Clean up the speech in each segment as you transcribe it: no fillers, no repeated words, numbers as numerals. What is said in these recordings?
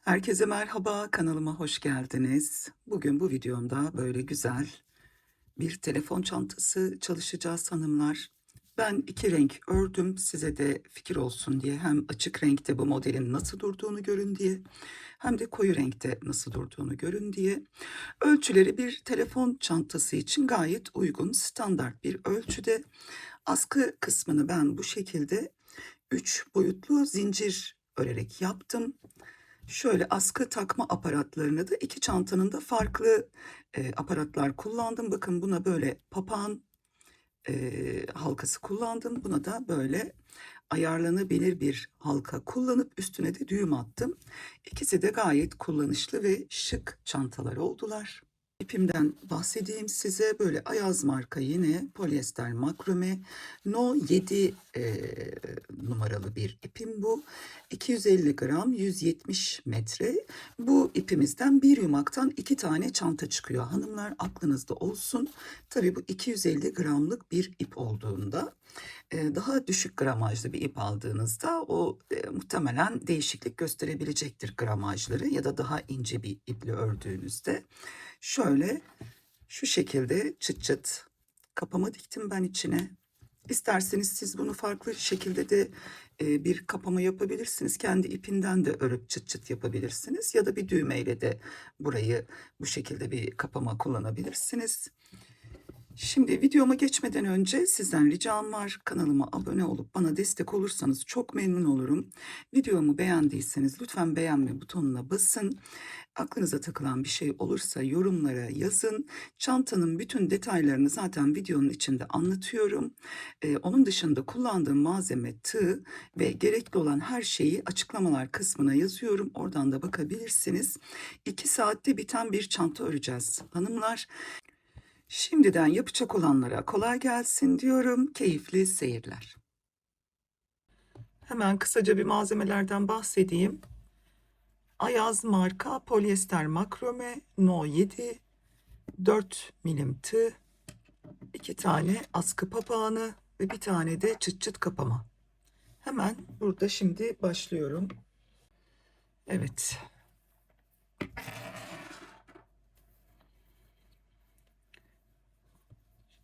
Herkese merhaba, kanalıma hoş geldiniz. Bugün bu videomda böyle güzel bir telefon çantası çalışacağız hanımlar. Ben iki renk ördüm size de fikir olsun diye. Hem açık renkte bu modelin nasıl durduğunu görün diye hem de koyu renkte nasıl durduğunu görün diye. Ölçüleri bir telefon çantası için gayet uygun, standart bir ölçüde. Askı kısmını ben bu şekilde 3 boyutlu zincir örerek yaptım. Şöyle askı takma aparatlarını da iki çantanın da farklı aparatlar kullandım. Bakın buna böyle papağan halkası kullandım. Buna da böyle ayarlanabilir bir halka kullanıp üstüne de düğüm attım. İkisi de gayet kullanışlı ve şık çantalar oldular. İpimden bahsedeyim size. Böyle Ayaz marka yine polyester makrome No 7 numaralı bir ipim bu. 250 gram 170 metre. Bu ipimizden bir yumaktan iki tane çanta çıkıyor. Hanımlar aklınızda olsun. Tabii bu 250 gramlık bir ip olduğunda daha düşük gramajlı bir ip aldığınızda o muhtemelen değişiklik gösterebilecektir gramajları ya da daha ince bir iple ördüğünüzde. Şöyle şu şekilde çıt çıt kapama diktim ben içine. İsterseniz siz bunu farklı şekilde de bir kapama yapabilirsiniz. Kendi ipinden de örüp çıt çıt yapabilirsiniz ya da bir düğmeyle de burayı bu şekilde bir kapama kullanabilirsiniz. Şimdi videoma geçmeden önce sizden ricam var. Kanalıma abone olup bana destek olursanız çok memnun olurum. Videomu beğendiyseniz lütfen beğenme butonuna basın. Aklınıza takılan bir şey olursa yorumlara yazın. Çantanın bütün detaylarını zaten videonun içinde anlatıyorum. Onun dışında kullandığım malzeme, tığ ve gerekli olan her şeyi açıklamalar kısmına yazıyorum. Oradan da bakabilirsiniz. 2 saatte biten bir çanta öreceğiz hanımlar. Şimdiden yapacak olanlara kolay gelsin diyorum. Keyifli seyirler. Hemen kısaca bir malzemelerden bahsedeyim. Ayaz marka polyester makrome No 7, 4 milim tığ, 2 tane askı papağanı ve bir tane de çıt çıt kapama. Hemen burada şimdi başlıyorum. Evet.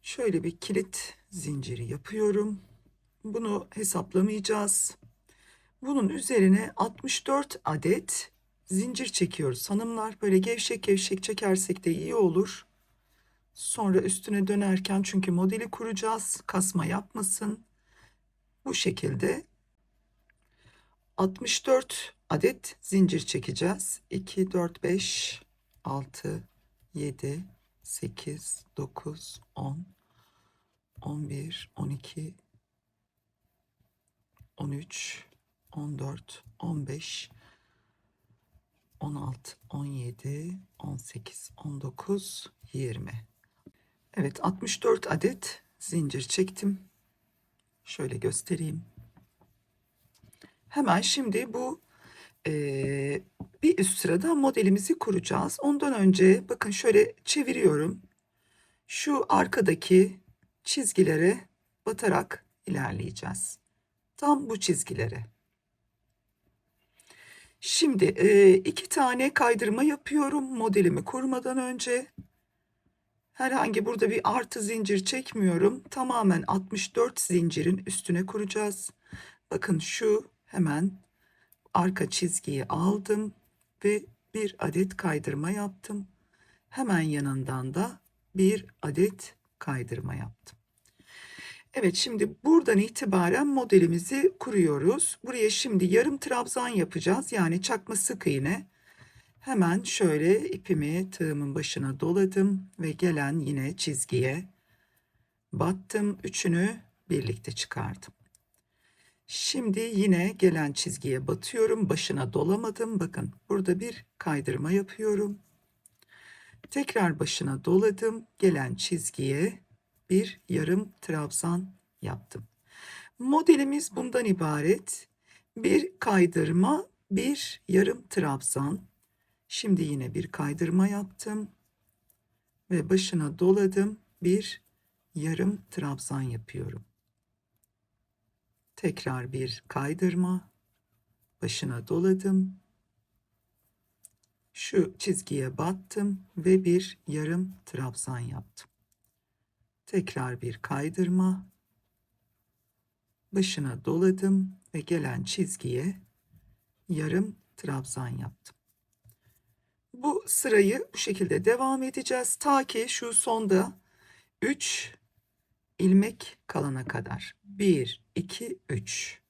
Şöyle bir kilit zinciri yapıyorum. Bunu hesaplamayacağız. Bunun üzerine 64 adet zincir çekiyoruz hanımlar. Böyle gevşek gevşek çekersek de iyi olur. Sonra üstüne dönerken çünkü modeli kuracağız. Kasma yapmasın. Bu şekilde 64 adet zincir çekeceğiz. 2, 4, 5, 6, 7, 8, 9, 10, 11, 12, 13, 14, 15, 16, 17, 18, 19, 20. Evet, 64 adet zincir çektim. Şöyle göstereyim. Hemen şimdi bu bir üst sırada modelimizi kuracağız. Ondan önce bakın şöyle çeviriyorum. Şu arkadaki çizgilere batarak ilerleyeceğiz. Tam bu çizgilere. Şimdi iki tane kaydırma yapıyorum modelimi kurmadan önce. Herhangi burada bir artı zincir çekmiyorum. Tamamen 64 zincirin üstüne kuracağız. Bakın şu hemen arka çizgiyi aldım ve bir adet kaydırma yaptım. Hemen yanından da bir adet kaydırma yaptım. Evet, şimdi buradan itibaren modelimizi kuruyoruz. Buraya şimdi yarım trabzan yapacağız. Yani çakma sık iğne. Hemen şöyle ipimi tığımın başına doladım ve gelen yine çizgiye battım. Üçünü birlikte çıkardım. Şimdi yine gelen çizgiye batıyorum. Başına dolamadım. Bakın burada bir kaydırma yapıyorum. Tekrar başına doladım. Gelen çizgiye bir yarım trabzan yaptım. Modelimiz bundan ibaret. Bir kaydırma, bir yarım trabzan. Şimdi yine bir kaydırma yaptım ve başına doladım. Bir yarım trabzan yapıyorum. Tekrar bir kaydırma, başına doladım. Şu çizgiye battım ve bir yarım trabzan yaptım. Tekrar bir kaydırma, başına doladım ve gelen çizgiye yarım trabzan yaptım. Bu sırayı bu şekilde devam edeceğiz ta ki şu sonda 3 ilmek kalana kadar. 1, 2, 3.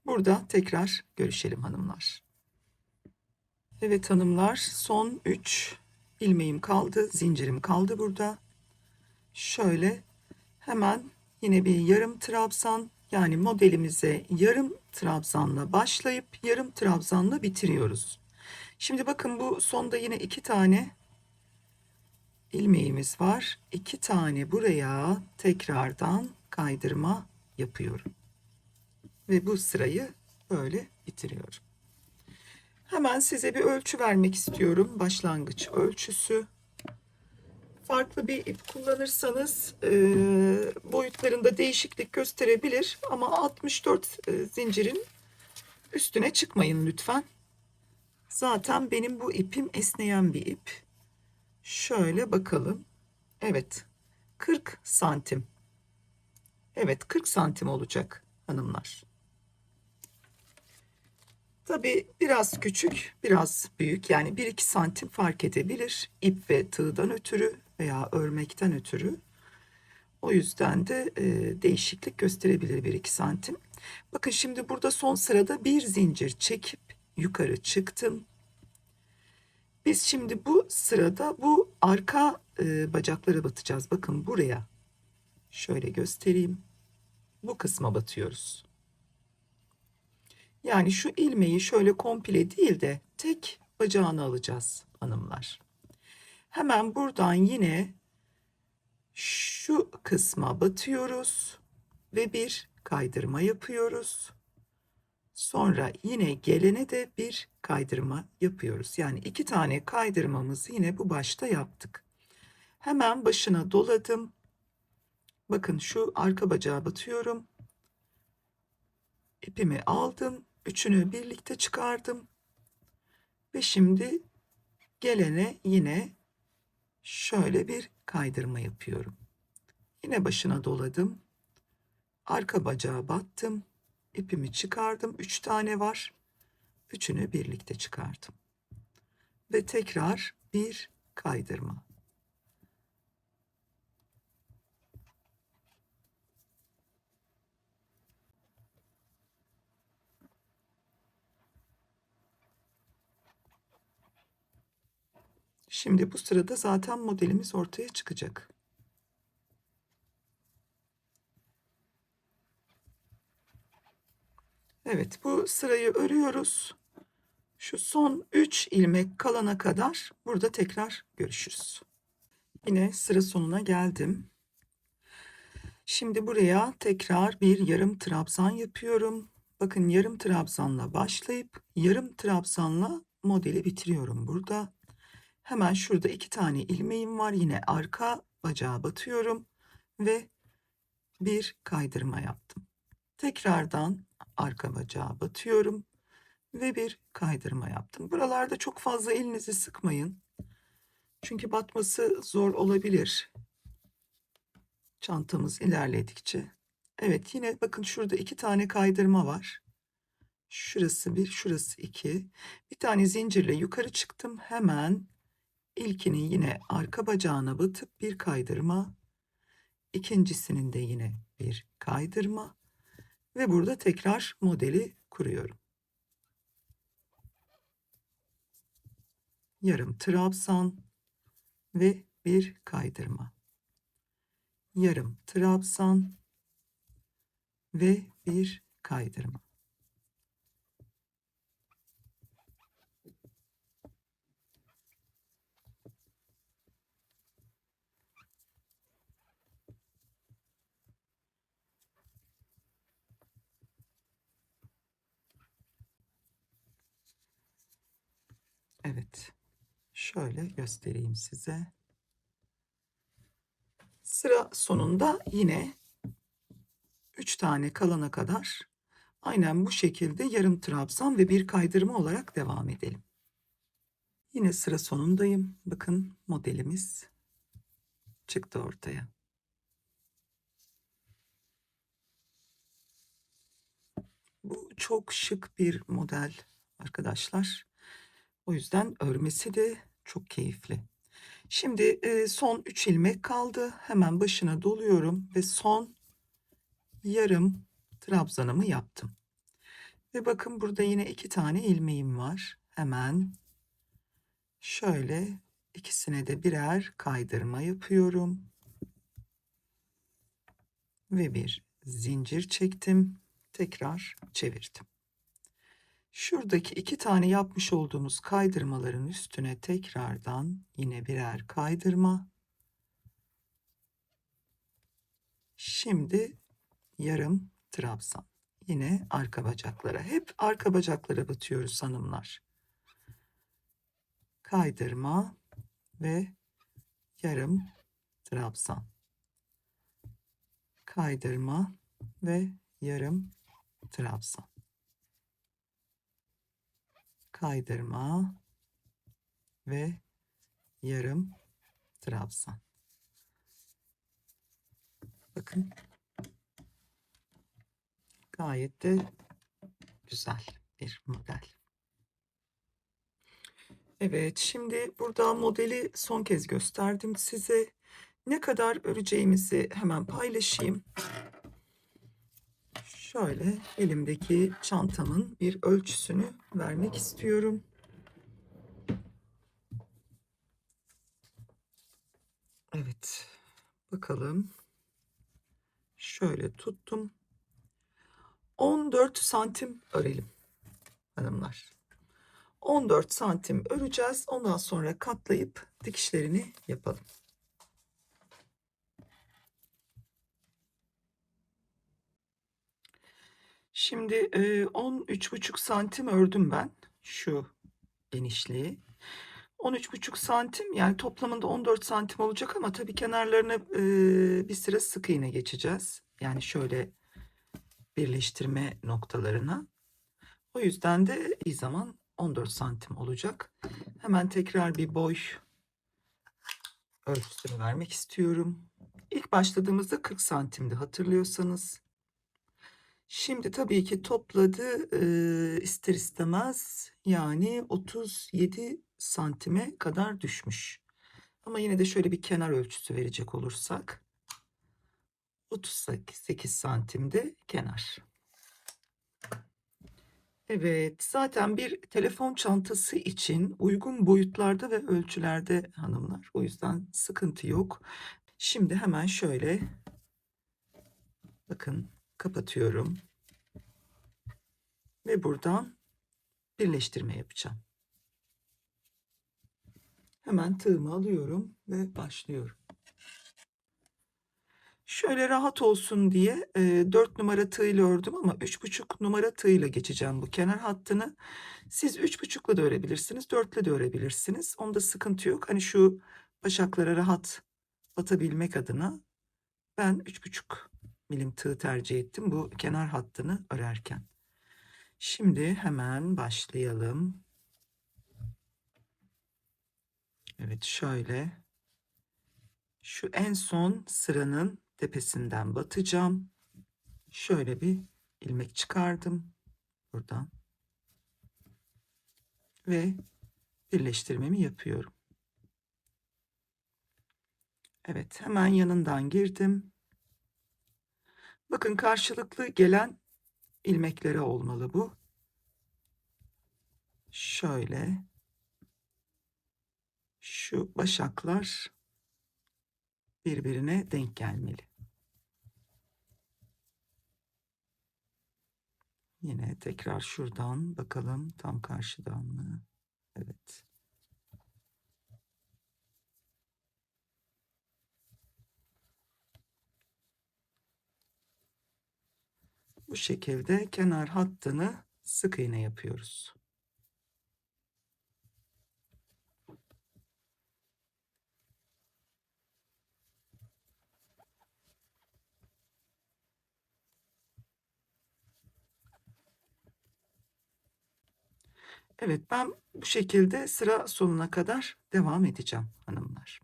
Burada tekrar görüşelim hanımlar. Evet hanımlar, son 3 ilmeğim kaldı, zincirim kaldı burada. Şöyle hemen yine bir yarım trabzan, yani modelimize yarım trabzanla başlayıp yarım trabzanla bitiriyoruz. Şimdi bakın, bu sonda yine 2 tane ilmeğimiz var. 2 tane buraya tekrardan kaydırma yapıyorum. Ve bu sırayı böyle bitiriyorum. Hemen size bir ölçü vermek istiyorum. Başlangıç ölçüsü. Farklı bir ip kullanırsanız boyutlarında değişiklik gösterebilir. Ama 64 zincirin üstüne çıkmayın lütfen. Zaten benim bu ipim esneyen bir ip. Şöyle bakalım. Evet, 40 santim. Evet, 40 santim olacak hanımlar. Tabii biraz küçük, biraz büyük, yani 1-2 santim fark edebilir. İp ve tığdan ötürü veya örmekten ötürü. O yüzden de değişiklik gösterebilir 1-2 santim. Bakın şimdi burada son sırada bir zincir çekip yukarı çıktım. Biz şimdi bu sırada bu arka bacaklara batacağız. Bakın buraya. Şöyle göstereyim. Bu kısma batıyoruz. Yani şu ilmeği şöyle komple değil de tek bacağını alacağız hanımlar. Hemen buradan yine şu kısma batıyoruz ve bir kaydırma yapıyoruz. Sonra yine gelene de bir kaydırma yapıyoruz. Yani 2 tane kaydırmamızı yine bu başta yaptık. Hemen başına doladım. Bakın şu arka bacağa batıyorum. İpimi aldım. Üçünü birlikte çıkardım. Ve şimdi gelene yine şöyle bir kaydırma yapıyorum. Yine başına doladım. Arka bacağa battım. İpimi çıkardım. 3 tane var. Üçünü birlikte çıkardım. Ve tekrar bir kaydırma. Şimdi bu sırada zaten modelimiz ortaya çıkacak. Evet, bu sırayı örüyoruz. Şu son 3 ilmek kalana kadar burada tekrar görüşürüz. Yine sıra sonuna geldim. Şimdi buraya tekrar bir yarım trabzan yapıyorum. Bakın, yarım trabzanla başlayıp yarım trabzanla modeli bitiriyorum burada. Hemen şurada 2 tane ilmeğim var. Yine arka bacağa batıyorum ve bir kaydırma yaptım. Tekrardan arka bacağa batıyorum ve bir kaydırma yaptım. Buralarda çok fazla elinizi sıkmayın. Çünkü batması zor olabilir çantamız ilerledikçe. Evet, yine bakın şurada 2 tane kaydırma var. Şurası 1, şurası 2. Bir tane zincirle yukarı çıktım. Hemen ilkini yine arka bacağına batıp bir kaydırma. İkincisinin de yine bir kaydırma. Ve burada tekrar modeli kuruyorum. Yarım trabzan ve bir kaydırma. Yarım trabzan ve bir kaydırma. Evet, şöyle göstereyim size. Sıra sonunda yine 3 tane kalana kadar aynen bu şekilde yarım trabzan ve bir kaydırma olarak devam edelim. Yine sıra sonundayım. Bakın modelimiz çıktı ortaya. Bu çok şık bir model arkadaşlar. O yüzden örmesi de çok keyifli. Şimdi son 3 ilmek kaldı. Hemen başına doluyorum ve son yarım trabzanımı yaptım. Ve bakın burada yine 2 tane ilmeğim var. Hemen şöyle ikisine de birer kaydırma yapıyorum. Ve bir zincir çektim. Tekrar çevirdim. Şuradaki 2 tane yapmış olduğumuz kaydırmaların üstüne tekrardan yine birer kaydırma. Şimdi yarım trabzan. Yine arka bacaklara. Hep arka bacaklara batıyoruz hanımlar. Kaydırma ve yarım trabzan. Kaydırma ve yarım trabzan. Kaydırma ve yarım trabzan. Bakın gayet de güzel bir model. Evet, şimdi burada modeli son kez gösterdim size. Ne kadar öreceğimizi hemen paylaşayım. Şöyle elimdeki çantamın bir ölçüsünü vermek istiyorum. Evet, bakalım. Şöyle tuttum. 14 santim örelim hanımlar. 14 santim öreceğiz. Ondan sonra katlayıp dikişlerini yapalım. Şimdi 13,5 santim ördüm ben şu genişliği. 13,5 santim, yani toplamında 14 santim olacak ama tabii kenarlarına bir sıra sık iğne geçeceğiz. Yani şöyle birleştirme noktalarına. O yüzden de iyi zaman 14 santim olacak. Hemen tekrar bir boy ölçüsünü vermek istiyorum. İlk başladığımızda 40 santimdi hatırlıyorsanız. Şimdi tabii ki topladı ister istemez, yani 37 santime kadar düşmüş. Ama yine de şöyle bir kenar ölçüsü verecek olursak 38 santimde kenar. Evet, zaten bir telefon çantası için uygun boyutlarda ve ölçülerde hanımlar. O yüzden sıkıntı yok. Şimdi hemen şöyle bakın kapatıyorum ve buradan birleştirme yapacağım. Hemen tığımı alıyorum ve başlıyorum. Şöyle rahat olsun diye 4 numara tığ ördüm ama 3,5 numara tığ geçeceğim bu kenar hattını. Siz 3,5'la da örebilirsiniz, 4'le de örebilirsiniz. Onda sıkıntı yok. Hani şu başaklara rahat batabilmek adına ben 3,5 milim tığ tercih ettim bu kenar hattını örerken. Şimdi hemen başlayalım. Evet, şöyle şu en son sıranın tepesinden batacağım. Şöyle bir ilmek çıkardım buradan ve birleştirmemi yapıyorum. Evet, hemen yanından girdim. Bakın karşılıklı gelen ilmeklere olmalı bu. Şöyle şu başaklar birbirine denk gelmeli. Yine tekrar şuradan bakalım, tam karşıdan mı? Evet. Bu şekilde kenar hattını sık iğne yapıyoruz. Evet, ben bu şekilde sıra sonuna kadar devam edeceğim hanımlar.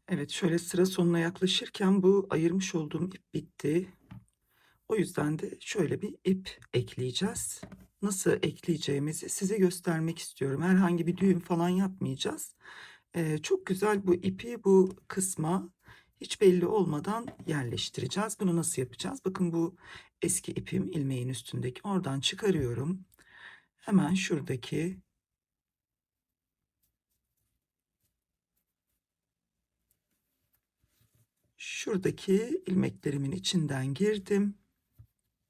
Evet, şöyle sıra sonuna yaklaşırken bu ayırmış olduğum ip bitti. O yüzden de şöyle bir ip ekleyeceğiz. Nasıl ekleyeceğimizi size göstermek istiyorum. Herhangi bir düğüm falan yapmayacağız. Çok güzel bu ipi bu kısma hiç belli olmadan yerleştireceğiz. Bunu nasıl yapacağız? Bakın bu eski ipim ilmeğin üstündeki. Oradan çıkarıyorum. Hemen şuradaki ilmeklerimin içinden girdim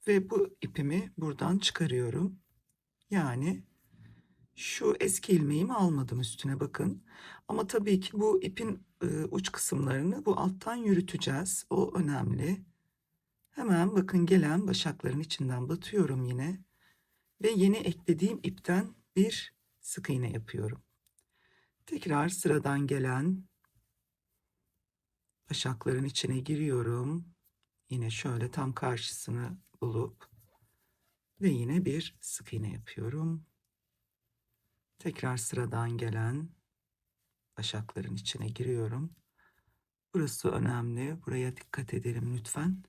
ve bu ipimi buradan çıkarıyorum. Yani şu eski ilmeğimi almadım üstüne bakın. Ama tabii ki bu ipin uç kısımlarını bu alttan yürüteceğiz. O önemli. Hemen bakın gelen başakların içinden batıyorum yine. Ve yeni eklediğim ipten bir sık iğne yapıyorum. Tekrar sıradan gelen başakların içine giriyorum. Yine şöyle tam karşısını bulup ve yine bir sık iğne yapıyorum. Tekrar sıradan gelen başakların içine giriyorum. Burası önemli. Buraya dikkat edelim lütfen.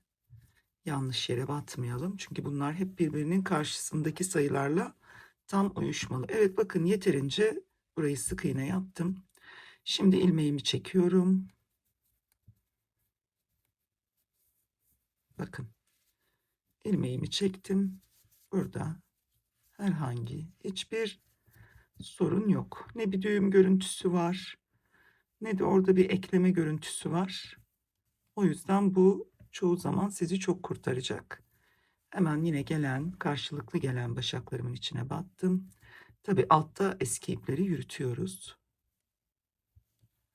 Yanlış yere batmayalım. Çünkü bunlar hep birbirinin karşısındaki sayılarla tam uyuşmalı. Evet bakın yeterince burayı sık iğne yaptım. Şimdi ilmeğimi çekiyorum. Bakın ilmeğimi çektim. Burada herhangi hiçbir sorun yok. Ne bir düğüm görüntüsü var, ne de orada bir ekleme görüntüsü var. O yüzden bu çoğu zaman sizi çok kurtaracak. Hemen yine gelen, karşılıklı gelen başaklarımın içine battım. Tabii altta eski ipleri yürütüyoruz.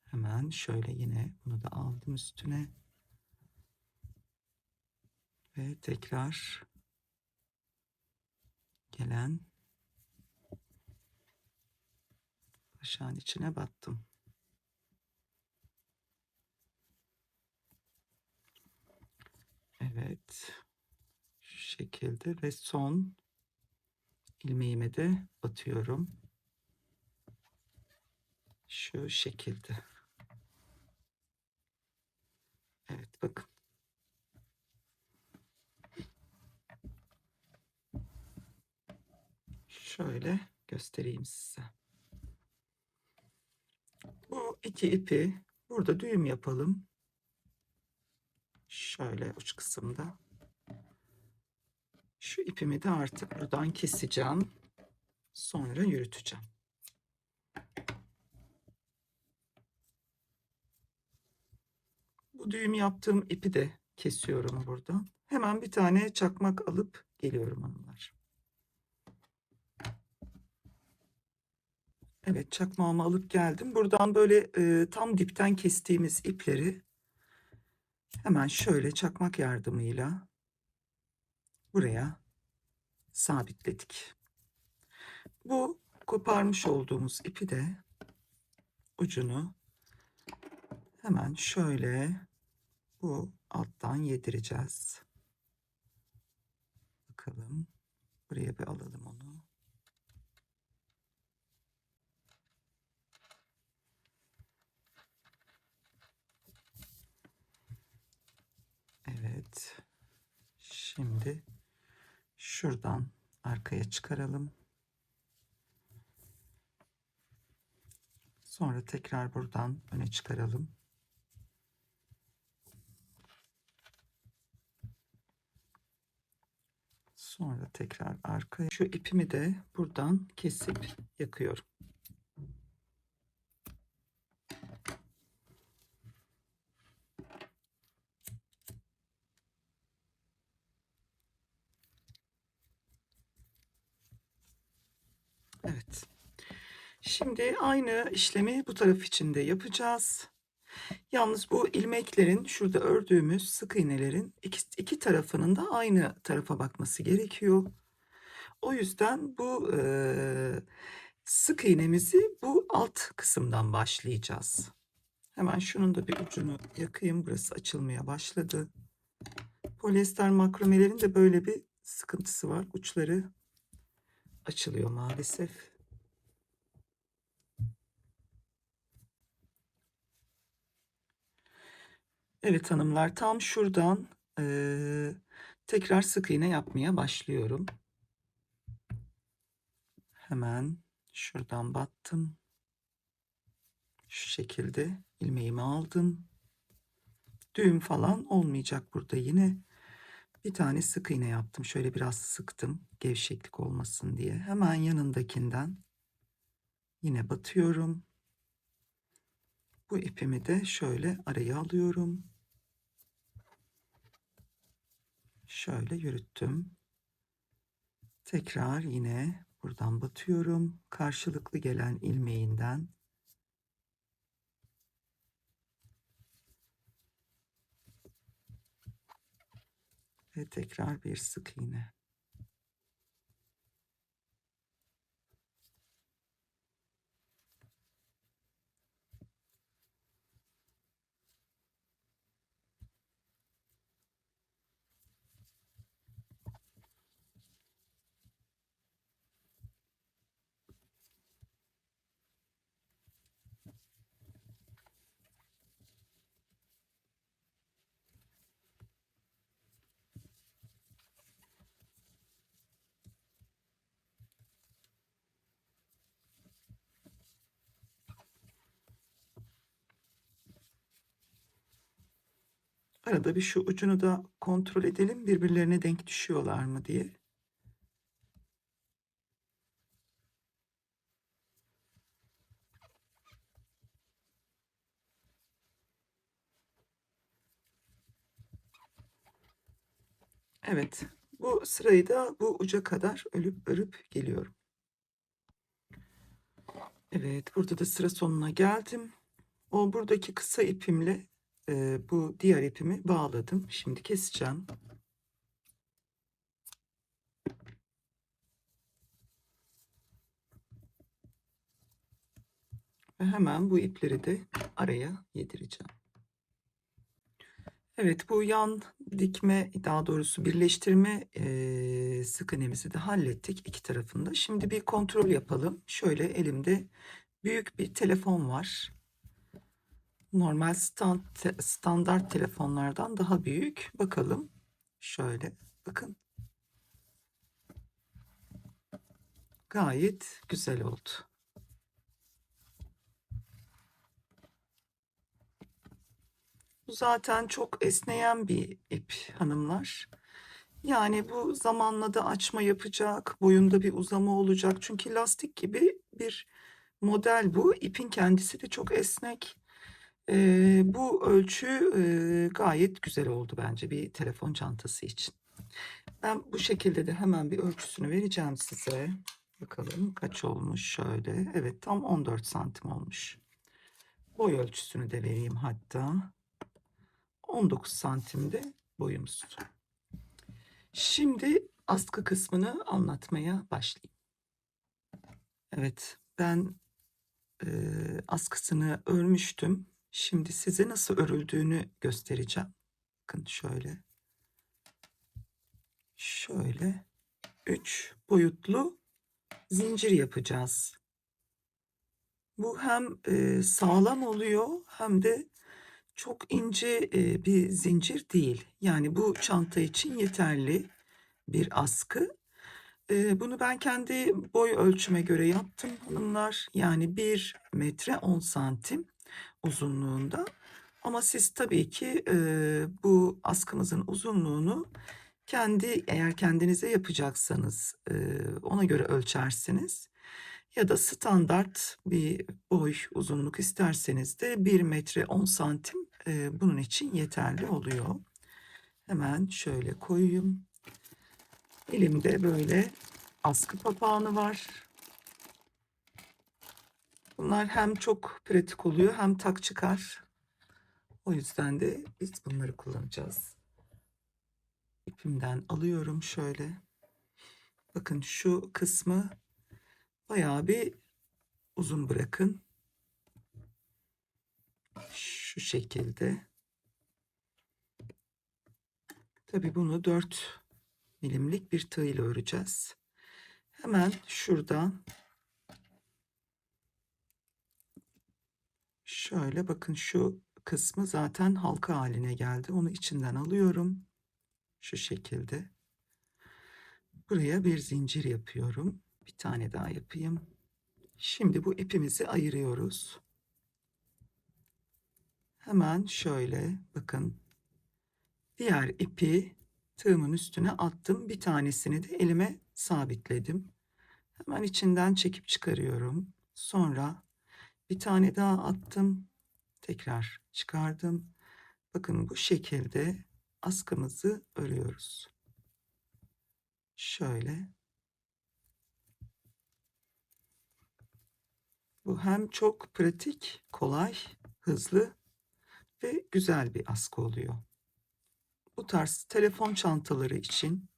Hemen şöyle yine bunu da aldım üstüne. Ve tekrar gelen başağın içine battım. Evet. Şu şekilde ve son ilmeğime de batıyorum. Şu şekilde. Evet bakın. Şöyle göstereyim size. Bu iki ipi burada düğüm yapalım. Şöyle uç kısımda. Şu ipimi de artık buradan keseceğim. Sonra yürüteceğim. Bu düğüm yaptığım ipi de kesiyorum buradan. Hemen bir tane çakmak alıp geliyorum hanımlar. Evet çakmağımı alıp geldim. Buradan böyle tam dipten kestiğimiz ipleri hemen şöyle çakmak yardımıyla buraya sabitledik. Bu koparmış olduğumuz ipi de ucunu hemen şöyle bu alttan yedireceğiz. Bakalım. Buraya bir alalım onu. Evet. Şimdi şuradan arkaya çıkaralım. Sonra tekrar buradan öne çıkaralım. Sonra tekrar arkaya. Şu ipimi de buradan kesip yakıyorum. Evet. Şimdi aynı işlemi bu taraf için de yapacağız. Yalnız bu ilmeklerin şurada ördüğümüz sık iğnelerin iki tarafının da aynı tarafa bakması gerekiyor. O yüzden bu sık iğnemizi bu alt kısımdan başlayacağız. Hemen şunun da bir ucunu yakayım. Burası açılmaya başladı. Polyester makromelerin de böyle bir sıkıntısı var. Uçları açılıyor maalesef. Evet hanımlar, tam şuradan tekrar sık iğne yapmaya başlıyorum. Hemen şuradan battım. Şu şekilde ilmeğimi aldım. Düğüm falan olmayacak burada yine. Bir tane sık iğne yaptım. Şöyle biraz sıktım gevşeklik olmasın diye. Hemen yanındakinden yine batıyorum. Bu ipimi de şöyle araya alıyorum. Şöyle yürüttüm. Tekrar yine buradan batıyorum. Karşılıklı gelen ilmeğinden ve tekrar bir sık iğne. Arada bir şu ucunu da kontrol edelim, birbirlerine denk düşüyorlar mı diye. Evet, bu sırayı da bu uca kadar örüp geliyorum. Evet, burada da sıra sonuna geldim. O buradaki kısa ipimle bu diğer ipimi bağladım. Şimdi keseceğim. Ve hemen bu ipleri de araya yedireceğim. Evet, bu yan dikme, daha doğrusu birleştirme sık iğnemizi de hallettik iki tarafında. Şimdi bir kontrol yapalım. Şöyle elimde büyük bir telefon var. Normal standart telefonlardan daha büyük. Bakalım. Şöyle bakın. Gayet güzel oldu. Bu zaten çok esneyen bir ip hanımlar. Yani bu zamanla da açma yapacak, boyunda bir uzama olacak. Çünkü lastik gibi bir model bu. İpin kendisi de çok esnek. Bu ölçü gayet güzel oldu bence bir telefon çantası için. Ben bu şekilde de hemen bir ölçüsünü vereceğim size. Bakalım kaç olmuş şöyle. Evet, tam 14 santim olmuş. Boy ölçüsünü de vereyim hatta. 19 santimde boyumuz. Şimdi askı kısmını anlatmaya başlayayım. Evet, ben askısını örmüştüm. Şimdi size nasıl örüldüğünü göstereceğim. Bakın şöyle. Şöyle 3 boyutlu zincir yapacağız. Bu hem sağlam oluyor hem de çok ince bir zincir değil. Yani bu çanta için yeterli bir askı. Bunu ben kendi boy ölçüme göre yaptım hanımlar. Yani 1 metre 10 santim uzunluğunda. Ama siz tabii ki bu askımızın uzunluğunu eğer kendinize yapacaksanız ona göre ölçersiniz. Ya da standart bir boy uzunluk isterseniz de 1 metre 10 santim bunun için yeterli oluyor. Hemen şöyle koyayım. Elimde böyle askı papağanı var. Bunlar hem çok pratik oluyor hem tak çıkar. O yüzden de biz bunları kullanacağız. İpimden alıyorum şöyle. Bakın şu kısmı bayağı bir uzun bırakın. Şu şekilde. Tabii bunu 4 milimlik bir tığ ile öreceğiz. Hemen şurada şöyle bakın, şu kısmı zaten halka haline geldi. Onu içinden alıyorum. Şu şekilde. Buraya bir zincir yapıyorum. Bir tane daha yapayım. Şimdi bu ipimizi ayırıyoruz. Hemen şöyle bakın. Diğer ipi tığımın üstüne attım. Bir tanesini de elime sabitledim. Hemen içinden çekip çıkarıyorum. Sonra bir tane daha attım. Tekrar çıkardım. Bakın bu şekilde askımızı örüyoruz. Şöyle. Bu hem çok pratik, kolay, hızlı ve güzel bir askı oluyor. Bu tarz telefon çantaları için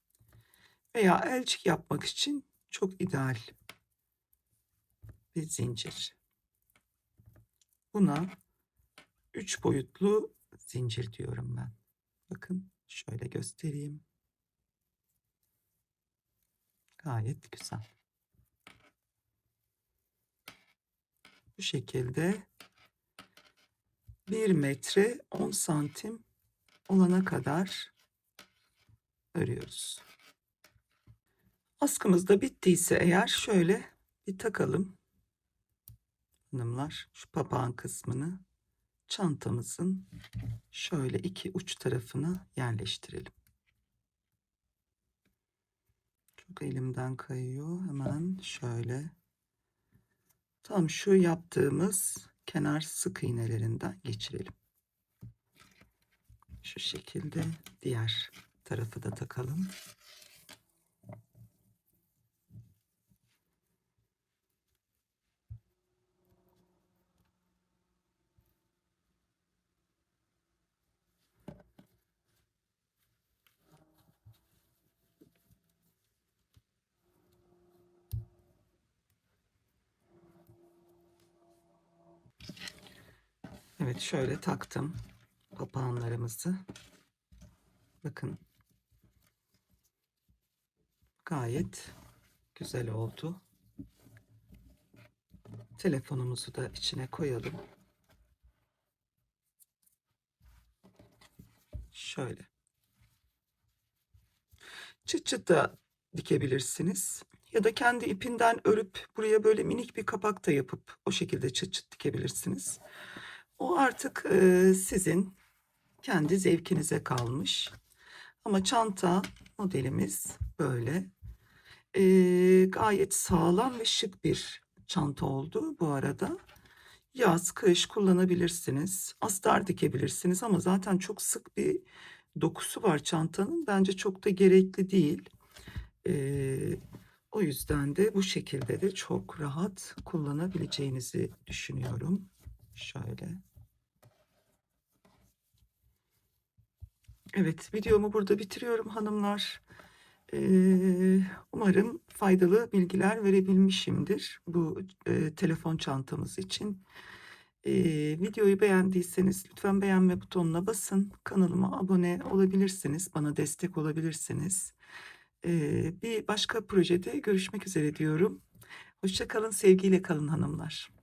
veya elcik yapmak için çok ideal bir zincir. Buna 3 boyutlu zincir diyorum ben. Bakın şöyle göstereyim. Gayet güzel. Bu şekilde 1 metre 10 santim olana kadar örüyoruz. Askımız da bittiyse eğer şöyle bir takalım hanımlar, şu papağan kısmını çantamızın şöyle iki uç tarafına yerleştirelim. Çok elimden kayıyor. Hemen şöyle tam şu yaptığımız kenar sık iğnelerinden geçirelim. Şu şekilde diğer tarafı da takalım. Evet, şöyle taktım papağanlarımızı. Bakın gayet güzel oldu. Telefonumuzu da içine koyalım. Şöyle. Çıt çıt da dikebilirsiniz. Ya da kendi ipinden örüp buraya böyle minik bir kapak da yapıp o şekilde çıt çıt dikebilirsiniz. O artık sizin kendi zevkinize kalmış. Ama çanta modelimiz böyle. Gayet sağlam ve şık bir çanta oldu bu arada. Yaz, kış kullanabilirsiniz. Astar dikebilirsiniz ama zaten çok sık bir dokusu var çantanın. Bence çok da gerekli değil. Ee, O yüzden de bu şekilde de çok rahat kullanabileceğinizi düşünüyorum. Şöyle. Evet, videomu burada bitiriyorum hanımlar. Umarım faydalı bilgiler verebilmişimdir bu telefon çantamız için. Videoyu beğendiyseniz lütfen beğenme butonuna basın. Kanalıma abone olabilirsiniz. Bana destek olabilirsiniz. Bir başka projede görüşmek üzere diyorum. Hoşça kalın, sevgiyle kalın hanımlar.